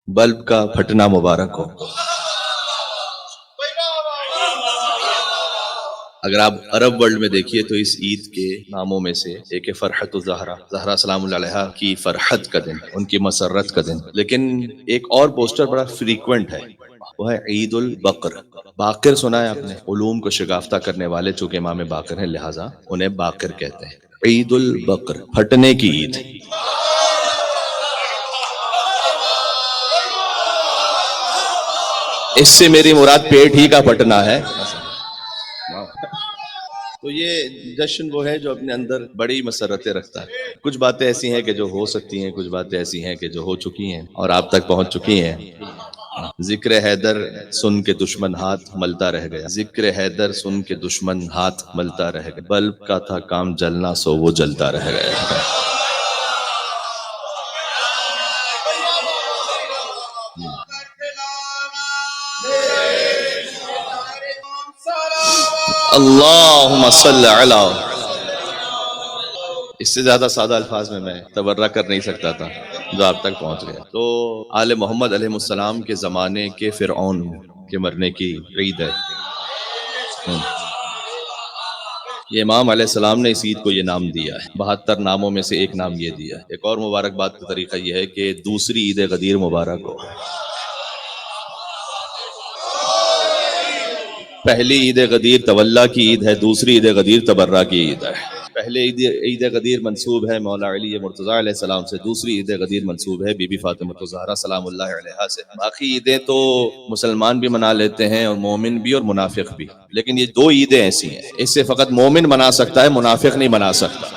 Bulb کا پھٹنا مبارک ہو۔ اگر آپ عرب ورلڈ میں دیکھیے تو اس عید کے ناموں میں سے ایک ہے فرحت الزہرا، زہرا سلام اللہ علیہا کی فرحت کا دن، ان کی مسرت کا دن۔ لیکن ایک اور پوسٹر بڑا فریکوینٹ ہے، وہ ہے عید البقر۔ باقر سنا ہے آپ نے؟ علوم کو شگافتہ کرنے والے چونکہ امام باقر ہیں لہٰذا انہیں باقر کہتے ہیں۔ عید البقر، پھٹنے کی عید۔ اس سے میری مراد پیٹ ہی کا پھٹنا ہے۔ تو یہ جشن وہ ہے جو اپنے اندر بڑی مسرتیں رکھتا ہے۔ کچھ باتیں ایسی ہیں کہ جو ہو سکتی ہیں، کچھ باتیں ایسی ہیں کہ جو ہو چکی ہیں اور آپ تک پہنچ چکی ہیں۔ ذکر حیدر سن کے دشمن ہاتھ ملتا رہ گیا، ذکر حیدر سن کے دشمن ہاتھ ملتا رہ گیا، بلب کا تھا کام جلنا سو وہ جلتا رہ گیا۔ اللہم صلی علی، اس سے زیادہ سادہ الفاظ میں تبرہ کر نہیں سکتا تھا جو آپ تک پہنچ گیا۔ تو آل محمد علیہ السلام کے زمانے کے فرعون کے مرنے کی عید ہے۔ یہ امام علیہ السلام نے اس عید کو یہ نام دیا ہے، 72 ناموں میں سے ایک نام یہ دیا ہے۔ ایک اور مبارکباد کا طریقہ یہ ہے کہ دوسری عید غدیر مبارک ہو۔ پہلی عید غدیر تولا کی عید ہے، دوسری عید غدیر تبرہ کی عید ہے۔ پہلے عید غدیر منسوب ہے مولا علی مرتضیٰ علیہ السلام سے، دوسری عید غدیر منسوب ہے بی بی فاطمہ الزہرا سلام اللہ علیہا سے۔ باقی عیدیں تو مسلمان بھی منا لیتے ہیں اور مومن بھی اور منافق بھی، لیکن یہ دو عیدیں ایسی ہیں اس سے فقط مومن منا سکتا ہے، منافق نہیں منا سکتا۔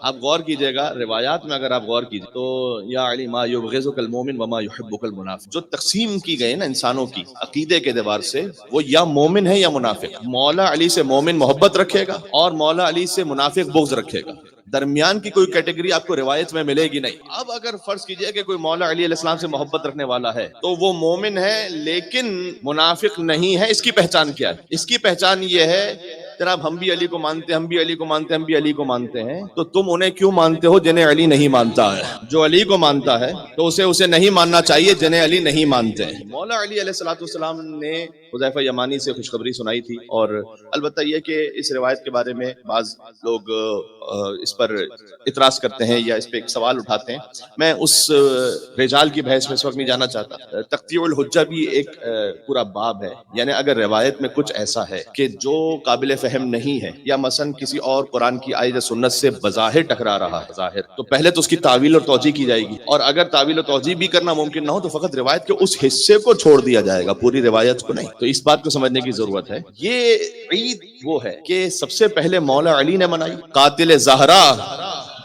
آپ غور کیجئے گا روایات میں، اگر آپ غور کیجئے تو یا علی ما یبغضک المومن وما یحبک المنافق، جو تقسیم کی گئی نا انسانوں کی عقیدے کے اعتبار سے، وہ یا مومن ہے یا منافق۔ مولا علی سے مومن محبت رکھے گا اور مولا علی سے منافق بغض رکھے گا، درمیان کی کوئی کیٹیگری آپ کو روایت میں ملے گی نہیں۔ اب اگر فرض کیجئے کہ کوئی مولا علی علیہ السلام سے محبت رکھنے والا ہے تو وہ مومن ہے لیکن منافق نہیں ہے، اس کی پہچان کیا ہے؟ اس کی پہچان یہ ہے جناب ہم بھی علی کو مانتے ہیں، ہم بھی علی کو مانتے ہیں، ہم بھی علی کو مانتے ہیں، تو تم انہیں کیوں مانتے ہو جنہیں علی نہیں مانتا ہے؟ جو علی کو مانتا ہے تو اسے نہیں ماننا چاہیے جنہیں علی نہیں مانتے ہیں۔ مولا علی علیہ السلام نے حذیفہ یمانی سے خوشخبری سنائی تھی، اور البتہ یہ کہ اس روایت کے بارے میں بعض لوگ اس پر اعتراض کرتے ہیں یا اس پہ ایک سوال اٹھاتے ہیں۔ میں اس رجال کی بحث میں اس وقت نہیں جانا چاہتا۔ تقطیع الحجہ بھی ایک پورا باب ہے، یعنی اگر روایت میں کچھ ایسا ہے کہ جو قابل فہم نہیں ہے یا مثلا کسی اور قرآن کی آیت سنت سے بظاہر ٹکرا رہا ہے ظاہر، تو پہلے تو اس کی تعویل اور توجیہ کی جائے گی، اور اگر تعویل اور توجیہ بھی کرنا ممکن نہ ہو تو فقط روایت کے اس حصے کو چھوڑ دیا جائے گا، پوری روایت کو نہیں۔ تو اس بات کو سمجھنے کی ضرورت ہے۔ یہ عید وہ ہے کہ سب سے پہلے مولا علی نے منائی قاتل زہرا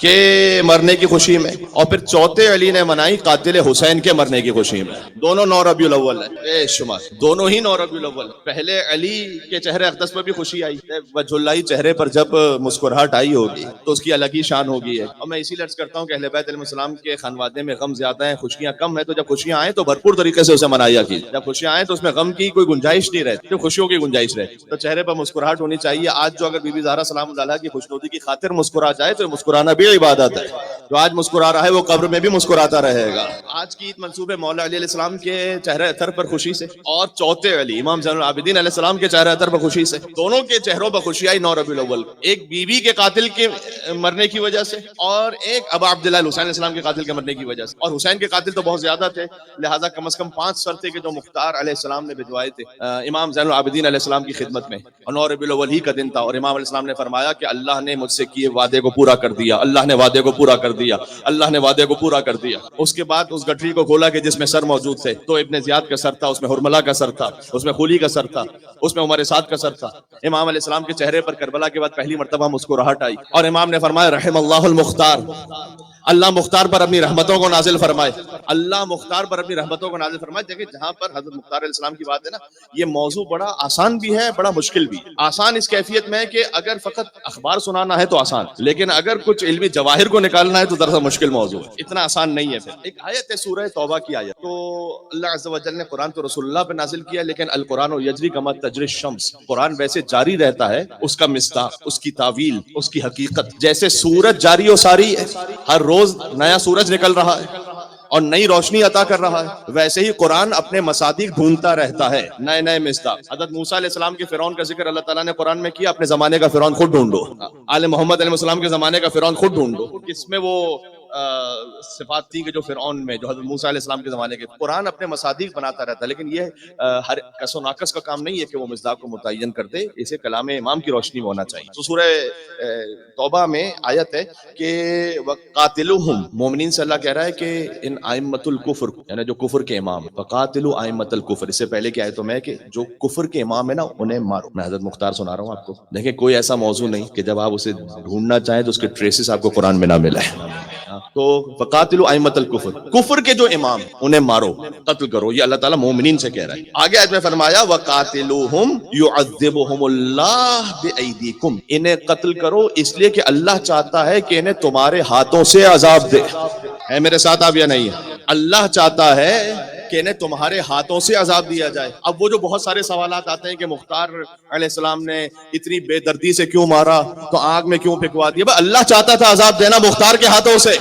کے مرنے کی خوشی میں، اور پھر چوتھے علی نے منائی قاتل حسین کے مرنے کی خوشی میں۔ دونوں 9 ربیع الاول ہے، بے شمار دونوں ہی 9 ربیع الاول۔ پہلے علی کے چہرے اقدس پر بھی خوشی آئی، وجہ اللہ چہرے پر جب مسکراہٹ آئی ہوگی تو اس کی الگ ہی شان ہوگی ہے۔ اور میں اسی لیے عرض کرتا ہوں کہ اہل بیت علیہ السلام کے خانوادے میں غم زیادہ ہیں، خوشیاں کم ہیں، تو جب خوشیاں آئیں تو بھرپور طریقے سے اسے منایا کیجیے۔ جب خوشیاں آئیں تو اس میں غم کی کوئی گنجائش نہیں رہتی، صرف خوشیوں کی گنجائش رہتی، تو چہرے پر مسکراہٹ ہونی چاہیے۔ آج جو اگر بی بی زہرا سلام اللہ علیہا کی خوشنودی کی خاطر مسکرا جائے تو مسکرانا بھی عبادت ہے۔ جو آج مسکرا رہا ہے وہ قبر میں بھی مسکراتا رہے گا۔ آج کی عید منسوب ہے مولا علی علیہ السلام کے چہرے اطہر پر خوشی سے، اور چوتھے علی امام زین العابدین علیہ السلام کے چہرے اطہر پر خوشی سے۔ دونوں کے چہروں پر خوشی آئی 9 ربیع الاول، ایک بیوی کے قاتل کے مرنے کی وجہ سے، اور ایک ابا عبداللہ حسین علیہ السلام کے قاتل کے مرنے کی وجہ سے۔ اور حسین کے قاتل تو بہت زیادہ تھے، لہٰذا کم از کم 5 سر تھے کہ جو مختار علیہ السلام نے بھجوائے تھے امام زین العابدین علیہ السلام کی خدمت میں، اور 9 ربیع الاول ہی کا دن تھا، اور امام علیہ السلام نے فرمایا کہ اللہ نے مجھ سے کیے وعدے کو پورا کر دیا، اللہ نے وعدے کو پورا کر دیا، اللہ نے وعدے کو پورا کر دیا۔ اس کے بعد اس گٹھری کو کھولا کہ جس میں سر موجود تھے، تو ابن زیاد کا سر تھا، اس میں حرملہ کا سر تھا، اس میں خلی کا سر تھا، اس میں عمر سعد کا سر تھا۔ امام علیہ السلام کے چہرے پر کربلا کے بعد پہلی مرتبہ مسکراہٹ آئی، اور امام نے فرمایا رحم اللہ المختار، اللہ مختار پر اپنی رحمتوں کو نازل فرمائے، اللہ مختار پر اپنی رحمتوں کو نازل فرمائے۔ دیکھیں جہاں پر حضرت مختار علیہ السلام کی بات ہے نا، یہ موضوع بڑا آسان بھی ہے، بڑا مشکل بھی۔ آسان اس کیفیت میں ہے کہ اگر فقط اخبار سنانا ہے تو آسان، لیکن اگر کچھ علمی جواہر کو نکالنا ہے تو دراصل مشکل موضوع ہے، اتنا آسان نہیں ہے۔ پھر ایک آیت ہے سورہ توبہ کی آیت، تو اللہ عز و جل نے قرآن تو رسول اللہ پہ نازل کیا، لیکن القرآن یجری کما تجری الشمس، قرآن ویسے جاری رہتا ہے، اس کا مصداق، اس کی تعویل، اس کی حقیقت، جیسے سورج جاری و ساری ہے، ہر روز نیا سورج نکل رہا ہے، اور نئی روشنی عطا کر رہا ہے، ویسے ہی قرآن اپنے مصادیق ڈھونڈتا رہتا ہے، نئے نئے مصداق۔ حضرت موسیٰ علیہ السلام کے فرعون کا ذکر اللہ تعالیٰ نے قرآن میں کیا، اپنے زمانے کا فرعون خود ڈھونڈو، آل محمد علیہ السلام کے زمانے کا فرعون خود ڈھونڈو، کس میں وہ صفات تھی کہ جو فرعون میں، جو حضرت موسیٰ علیہ السلام کے زمانے کے۔ قرآن اپنے مصادیق بناتا رہتا ہے، لیکن یہ ہر کس و ناقص کا کام نہیں ہے کہ وہ مصداق کو متعین کر دے، اسے کلام امام کی روشنی میں ہونا چاہیے۔ تو سورہ توبہ میں آیت ہے کہ وَقَاتِلُوهُمْ، مومنین سے اللہ کہہ رہا ہے کہ ان ائمۃ الکفر، یعنی جو کفر کے امام، فَقَاتِلُوا ائمۃ الکفر، اس سے پہلے کی آیتوں میں ہے کہ جو کفر کے امام ہے نا انہیں مارو۔ میں حضرت مختار سنا رہا ہوں آپ کو، دیکھیں کوئی ایسا موضوع نہیں کہ جب آپ اسے ڈھونڈنا چاہیں تو اس کے ٹریسز آپ کو قرآن میں نہ ملے۔ تو فقاتلوا ائمۃ الکفر، کفر کے جو امام انہیں مارو، قتل کرو، یہ اللہ تعالیٰ مومنین سے کہہ رہا ہے۔ آگے آیت میں فرمایا وقاتلوہم یعذبہم اللہ بایدیکم، انہیں قتل کرو اس لیے کہ اللہ چاہتا ہے کہ انہیں تمہارے ہاتھوں سے عذاب دے۔ ہے میرے ساتھ آپ یا نہیں ہے؟ اللہ چاہتا ہے کہ انہیں تمہارے ہاتھوں سے عذاب دیا جائے۔ اب وہ جو بہت سارے سوالات آتے ہیں کہ مختار علیہ السلام نے اتنی بے دردی سے کیوں مارا، تو آگ میں کیوں پھینکوا دیا؟ بھائی اللہ چاہتا تھا عذاب دینا مختار کے ہاتھوں سے،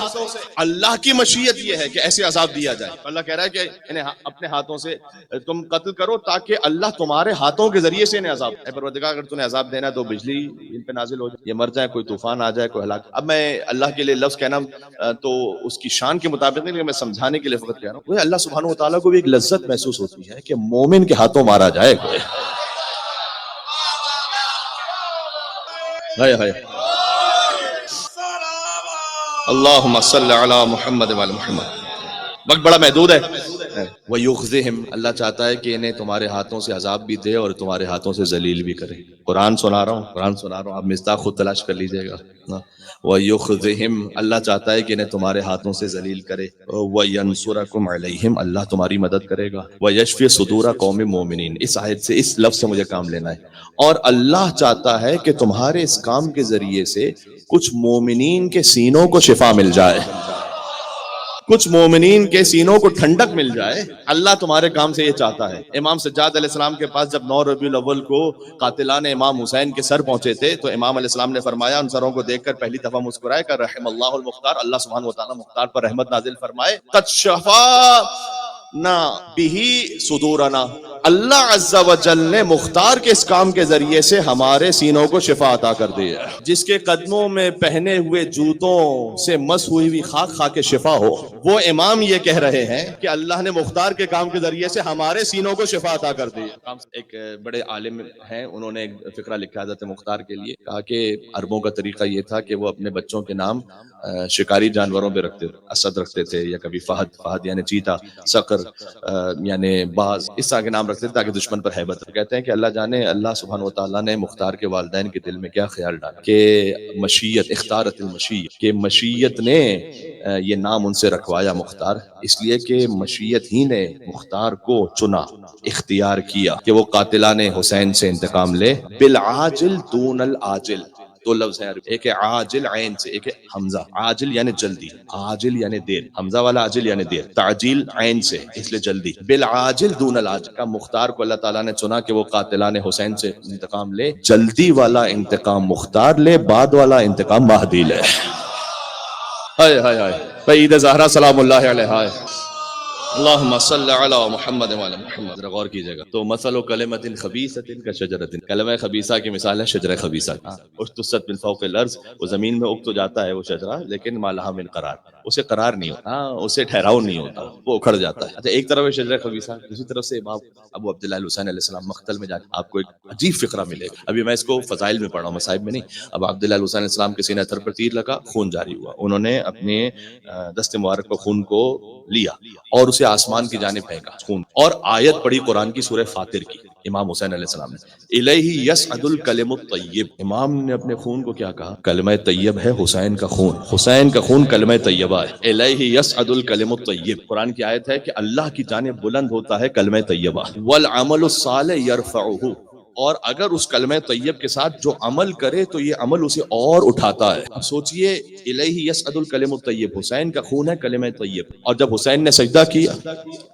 اللہ کی مشیت یہ ہے کہ ایسے عذاب دیا جائے۔ اللہ کہہ رہا ہے کہ انہیں اپنے ہاتھوں سے تم قتل کرو تاکہ اللہ تمہارے ہاتھوں کے ذریعے سے انہیں عذاب، اے پروردگار اگر تمہیں عذاب دینا ہے تو بجلی ان پہ نازل ہو جائے، یہ مر جائے، کوئی طوفان آ جائے، کوئی ہلاک۔ اب میں اللہ کے لیے لفظ کہنا تو اس کی شان کے مطابق نہیں، لیکن میں سمجھانے کے لیے فقط کہہ رہا ہوں، اللہ سبحانہ و تعالیٰ کو بھی ایک لذت محسوس ہوتی ہے کہ مومن کے ہاتھوں مارا جائے کوئی۔ ہائے ہائے، اللہم صلی علی محمد وعلی محمد۔ وقت بڑا محدود ہے۔ وَيُخْزِهِمْ، اللہ چاہتا ہے کہ انہیں تمہارے ہاتھوں سے عذاب بھی دے اور تمہارے ہاتھوں سے ذلیل بھی کرے۔ قرآن سنا رہا ہوں، آپ مصداق خود تلاش کر لیجئے گا۔ وَيُخْزِهِمْ، اللہ چاہتا ہے کہ انہیں تمہارے ہاتھوں سے ذلیل کرے۔ وَيَنْصُرَكُمْ عَلَيْهِمْ، اللہ تمہاری مدد کرے گا۔ وَيَشْفِ صُدُورَ قَوْمٍ مُؤْمِنِينَ، اس آیت سے، اس لفظ سے مجھے کام لینا ہے۔ اور اللہ چاہتا ہے کہ تمہارے اس کام کے ذریعے سے کچھ مومنین کے سینوں کو شفا مل جائے، کچھ مومنین کے سینوں کو ٹھنڈک مل جائے۔ اللہ تمہارے کام سے یہ چاہتا ہے۔ امام سجاد علیہ السلام کے پاس جب 9 ربیع الاول کو قاتلان امام حسین کے سر پہنچے تھے تو امام علیہ السلام نے فرمایا، ان سروں کو دیکھ کر پہلی دفعہ مسکرائے کہ رحم اللہ المختار، اللہ سبحانہ وتعالیٰ مختار پر رحمت نازل فرمائے۔ قد شفانا بہ صدورنا، اللہ عز و جل نے مختار کے اس کام کے ذریعے سے ہمارے سینوں کو شفا عطا کر دی ہے۔ جس کے قدموں میں پہنے ہوئے جوتوں سے مس ہوئی ہوئی خاک کھا کے شفا ہو، وہ امام یہ کہہ رہے ہیں کہ اللہ نے مختار کے کام کے ذریعے سے ہمارے سینوں کو شفا عطا کر دی ہے۔ ایک بڑے عالم ہیں، انہوں نے ایک فقرہ لکھا حضرت مختار کے لیے، کہا کہ عربوں کا طریقہ یہ تھا کہ وہ اپنے بچوں کے نام شکاری جانوروں پہ رکھتے تھے، اسد رکھتے تھے، یا کبھی فہد یعنی چیتا، صقر یعنی باز، اس طرح کے نام رکھتے تھے تاکہ دشمن پر ہیبت۔ کہتے ہیں کہ اللہ جانے اللہ سبحانہ و تعالیٰ نے مختار کے والدین کے دل میں کیا خیال ڈالا کہ مشیت، اختارت المشیت، کہ مشیت نے یہ نام ان سے رکھوایا مختار، اس لیے کہ مشیت ہی نے مختار کو چنا، اختیار کیا کہ وہ قاتلان حسین سے انتقام لے۔ بالعاجل دون العاجل، دو لفظ ہیں، ایک ہے عاجل عین سے، ایک ہے حمزہ۔ عاجل یعنی جلدی، عاجل یعنی دیر، حمزہ والا عاجل یعنی دیر، تعجیل عین سے، اس لیے جلدی۔ بالعاجل دون العاجل کا مختار کو اللہ تعالیٰ نے چنا کہ وہ قاتلان حسین سے انتقام لے۔ جلدی والا انتقام مختار لے، بعد والا انتقام مہدی لے۔ ہائے ہائے ہائے، عید زہرا سلام اللہ علیہا۔ اللہم صلی علی محمد وعلی محمد۔ ذرا غور کیجئے گا تو مثل کلمۃ خبیثۃ کشجرۃ، کلمہ خبیثہ کی مثال ہے شجرہ خبیثہ۔ اجتثت من فوق الارض، وہ زمین میں اگ تو جاتا ہے وہ شجرہ، لیکن ما لہا من قرار، اسے قرار نہیں ہوتا، اسے ٹھہراؤ نہیں ہوتا، وہ اکھڑ جاتا ہے۔ اچھا، ایک طرف ہے شجرہ خبیثہ، دوسری طرف سے امام ابو عبداللہ الحسین علیہ السلام مقتل میں جا کے آپ کو ایک عجیب فقرہ ملے گا۔ ابھی میں اس کو فضائل میں پڑھا ہوں، مصائب میں نہیں۔ ابو عبداللہ الحسین علیہ السلام کے سینہ تھر پر تیر لگا، خون جاری ہوا، انہوں نے اپنے دست مبارک کو خون کو لیا اور اسے آسمان کی جانب پھینکا خون، اور آیت پڑھی قرآن کی سورہ فاطر کی امام حسین علیہ السلام نے، الیہ یصعد الکلم الطیب، امام نے اپنے خون کو کیا کہا؟ کلمہ طیب ہے حسین کا خون، حسین کا خون کلمہ طیبہ ہے۔ الیہ یصعد الکلم الطیب، قرآن کی آیت ہے کہ اللہ کی جانب بلند ہوتا ہے کلمہ طیبہ، والعمل الصالح یرفعہ، اور اگر اس کلمہ طیب کے ساتھ جو عمل کرے تو یہ عمل اسے اور اٹھاتا ہے۔ اب سوچئے، الیہ یصعد الکلم الطیب، حسین کا خون ہے کلمہ طیب، اور جب حسین نے سجدہ کیا،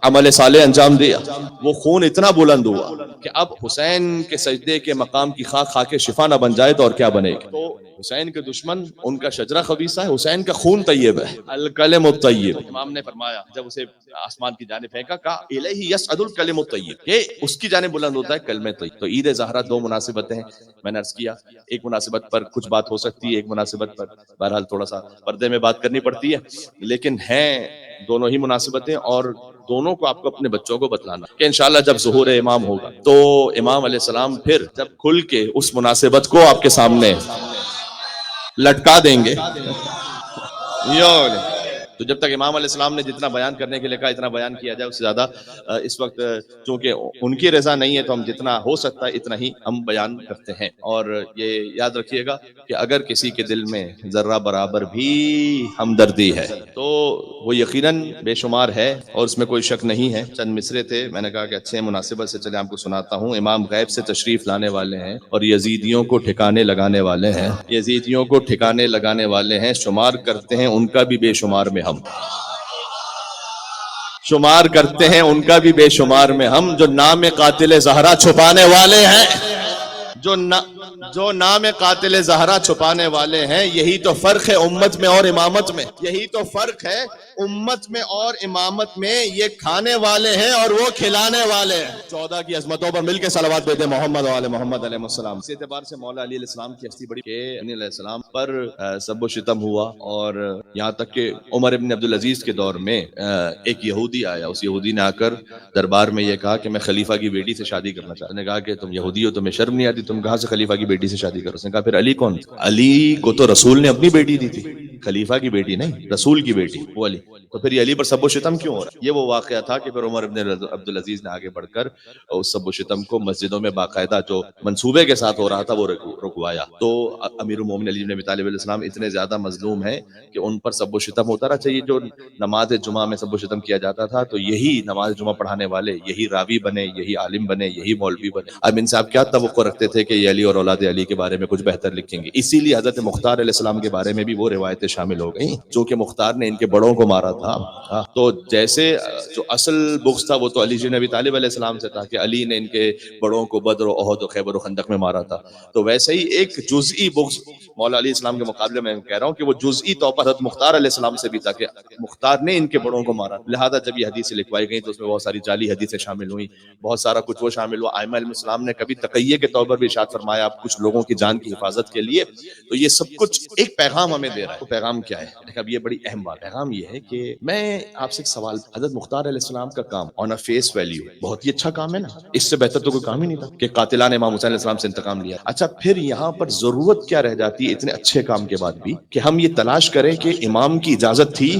عمل صالح انجام دیا، وہ خون اتنا بلند ہوا کہ اب حسین کے سجدے کے مقام کی خاک کھا کے شفا نہ بن جائے تو اور کیا بنے گی؟ تو حسین کے دشمن ان کا شجرہ خبیثہ ہے، حسین کا خون طیب ہے، الکلم الطیب۔ امام نے فرمایا جب اسے آسمان کی جانب پھینکا، کہا الیہ یصعد الکلم الطیب، کہ اس کی جانب بلند ہوتا ہے کلمہ طیب۔ تو عید زہرہ دو مناسبتیں ہیں، میں نے عرض کیا ایک مناسبت پر کچھ بات ہو سکتی ہے، ایک مناسبت پر بہرحال تھوڑا سا پردے میں بات کرنی پڑتی ہے، لیکن ہیں دونوں ہی مناسبتیں، اور دونوں کو آپ کو اپنے بچوں کو بتلانا کہ انشاءاللہ جب ظہور امام ہوگا تو امام علیہ السلام پھر جب کھل کے اس مناسبت کو آپ کے سامنے لٹکا دیں گے، تو جب تک امام علیہ السلام نے جتنا بیان کرنے کے لیے کہا اتنا بیان کیا جائے، اس سے زیادہ اس وقت چونکہ ان کی رضا نہیں ہے تو ہم جتنا ہو سکتا ہے اتنا ہی ہم بیان کرتے ہیں۔ اور یہ یاد رکھیے گا کہ اگر کسی کے دل میں ذرہ برابر بھی ہمدردی ہے تو وہ یقیناً بے شمار ہے، اور اس میں کوئی شک نہیں ہے۔ چند مصرے تھے، میں نے کہا کہ اچھے مناسبت سے چلے آپ کو سناتا ہوں۔ امام غیب سے تشریف لانے والے ہیں اور یزیدیوں کو ٹھکانے لگانے والے ہیں، یزیدیوں کو ٹھکانے لگانے والے ہیں، شمار کرتے ہیں ان کا بھی بے شمار میں ہم، شمار کرتے ہیں ان کا بھی بے شمار میں ہم، جو نام قاتل زہرا چھپانے والے ہیں، جو نام قاتل زہرا چھپانے والے ہیں، یہی تو فرق ہے امت میں اور امامت میں، یہی تو فرق ہے امت میں اور امامت میں، یہ کھانے والے ہیں اور وہ کھلانے والے ہیں۔ 14 کی عظمتوں پر مل کے صلوات دیتے محمد و آل محمد علیہ السلام۔ اس اعتبار سے مولا علی علیہ السلام کی ہستی بڑی کہ علیہ السلام پر سب و شتم ہوا، اور یہاں تک کہ عمر ابن عبدالعزیز کے دور میں ایک یہودی آیا، اس یہودی نے آ کر دربار میں یہ کہا کہ میں خلیفہ کی بیٹی سے شادی کرنا چاہتا ہوں۔ نے کہا کہ تم یہودی ہو، تمہیں شرم نہیں آتی، تم کہاں سے خلیفہ کی بیٹی سے شادی کرو؟ اس نے کہا پھر علی کون؟ علی کو تو رسول نے اپنی بیٹی دی تھی، خلیفہ کی بیٹی نہیں، رسول کی بیٹی وہ علی، تو پھر یہ علی پر سب و شتم کیوں ہو رہا ہے؟ یہ وہ واقعہ تھا کہ پھر عمر ابن عبدالعزیز نے آگے بڑھ کر اس سب و شتم کو مسجدوں میں باقاعدہ جو منصوبے کے ساتھ ہو رہا تھا وہ رکوایا۔ تو امیر المومنین علی بن ابی طالب علیہ السلام اتنے زیادہ مظلوم ہیں کہ ان پر سب و شتم ہوتا رہا۔ چاہیے جو نماز جمعہ میں سب و شتم کیا جاتا تھا تو یہی نماز جمعہ پڑھانے والے یہی راوی بنے، یہی عالم بنے، یہی مولوی بنے۔ اب ان سے آپ کیا توقع رکھتے تھے کہ یہ علی اور اولاد علی کے بارے میں کچھ بہتر لکھیں گے؟ اسی لیے حضرت مختار علیہ السلام کے بارے میں بھی وہ روایتیں شامل ہو گئیں، چونکہ مختار نے ان کے بڑوں کو مارا تھا، تو جیسے جو اصل بغض تھا وہ تو علی جن ابی طالب علیہ السلام سے تھا کہ علی نے ان کے بڑوں کو بدر و احد و خیبر و خندق میں مارا تھا، تو ویسے ہی ایک جزئی بغض مولا علیہ السلام کے مقابلے میں کہہ رہا ہوں کہ وہ جزئی طور پر حضرت مختار علیہ السلام سے بھی تھا کہ مختار نے ان کے بڑوں کو مارا، لہذا جب یہ حدیثیں لکھوائی گئیں تو اس میں بہت ساری جعلی حدیثیں شامل ہوئیں، بہت سارا کچھ وہ شامل ہوا۔ ائمہ علیہ السلام نے کبھی تقیہ کے طور پر بھی ارشاد فرمایا آپ کچھ لوگوں کی جان کی حفاظت کے لیے، تو یہ سب کچھ ایک پیغام ہمیں دے رہا ہے۔ وہ پیغام کیا ہے؟ اب یہ بڑی اہم بات ہے۔ پیغام یہ ہے کہ میں آپ سے ایک سوال، حضرت مختار علیہ السلام کا کام آن اے فیس ویلیو بہت ہی اچھا کام ہے نا، اس سے بہتر تو کوئی کام ہی نہیں تھا کہ قاتلان امام حسین علیہ السلام سے انتقام لیا۔ اچھا پھر یہاں پر ضرورت کیا رہ جاتی ہے اتنے اچھے کام کے بعد بھی کہ ہم یہ تلاش کریں کہ امام کی اجازت تھی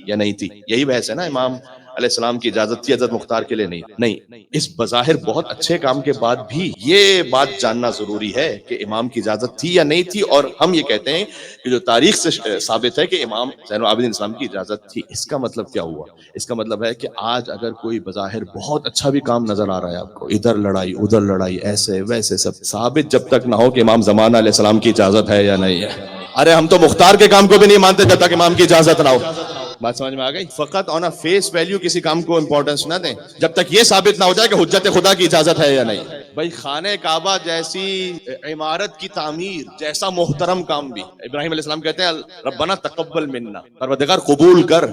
یا نہیں تھی؟ یہی بحث ہے نا، امام علیہ السلام کی اجازت تھی حضرت مختار کے لیے نہیں، اس بظاہر بہت اچھے کام کے بعد بھی یہ بات جاننا ضروری ہے کہ امام کی اجازت تھی یا نہیں تھی، اور ہم یہ کہتے ہیں کہ جو تاریخ سے ثابت ہے کہ امام زین العابدین اسلام کی اجازت تھی۔ اس کا مطلب کیا ہوا؟ اس کا مطلب ہے کہ آج اگر کوئی بظاہر بہت اچھا بھی کام نظر آ رہا ہے آپ کو، ادھر لڑائی ادھر لڑائی ایسے ویسے، سب ثابت جب تک نہ ہو کہ امام زمانہ علیہ السلام کی اجازت ہے یا نہیں ہے۔ ارے ہم تو مختار کے کام کو بھی نہیں مانتے جب تک امام کی اجازت نہ ہو۔ بات سمجھ میں آ گئی؟ فقط آن اے فیس ویلیو کسی کام کو امپورٹنس نہ دیں جب تک یہ ثابت نہ ہو جائے کہ حجت خدا کی اجازت ہے یا نہیں۔ بھائی خانہ کعبہ جیسی عمارت کی تعمیر جیسا محترم کام بھی ابراہیم علیہ السلام کہتے ہیں ربنا تقبل منا، پروردگار قبول کر،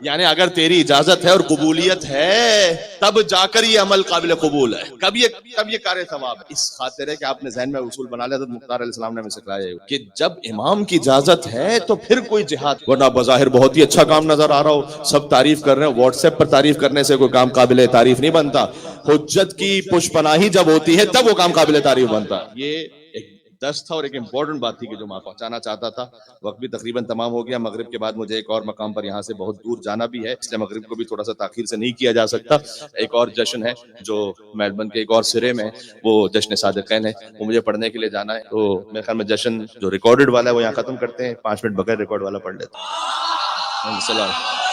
یعنی اگر تیری اجازت ہے اور قبولیت ہے تب جا کر یہ عمل قابل قبول ہے، کب یہ کار ثواب ہے۔ اس خاطر ہے کہ آپ نے ذہن میں اصول بنا لیا، حضرت مختار علیہ السلام نے ہمیں سکھایا ہے کہ جب امام کی اجازت ہے تو پھر کوئی جہاد، ورنہ بظاہر بہت ہی اچھا کام نظر آ رہا ہو، سب تعریف کر رہے ہیں، واٹس ایپ پر تعریف کرنے سے کوئی کام قابل تعریف نہیں بنتا، حجت کی پشپناہی جب ہوتی ہے تب وہ کام قابل تعریف بنتا۔ یہ ایک دست تھا اور ایک امپورٹنٹ بات تھی کہ جو میں پہنچانا چاہتا تھا۔ وقت بھی تقریباً تمام ہو گیا، مغرب کے بعد مجھے ایک اور مقام پر یہاں سے بہت دور جانا بھی ہے، اس لیے مغرب کو بھی تھوڑا سا تاخیر سے نہیں کیا جا سکتا۔ ایک اور جشن ہے جو میلبرن کے ایک اور سرے میں، وہ جشن صادقین ہے، وہ مجھے پڑھنے کے لیے جانا ہے، تو میرے خیال میں جشن جو ریکارڈڈ والا ہے وہ یہاں ختم کرتے ہیں، 5 منٹ بغیر ریکارڈ والا پڑھ لیتے ہیں۔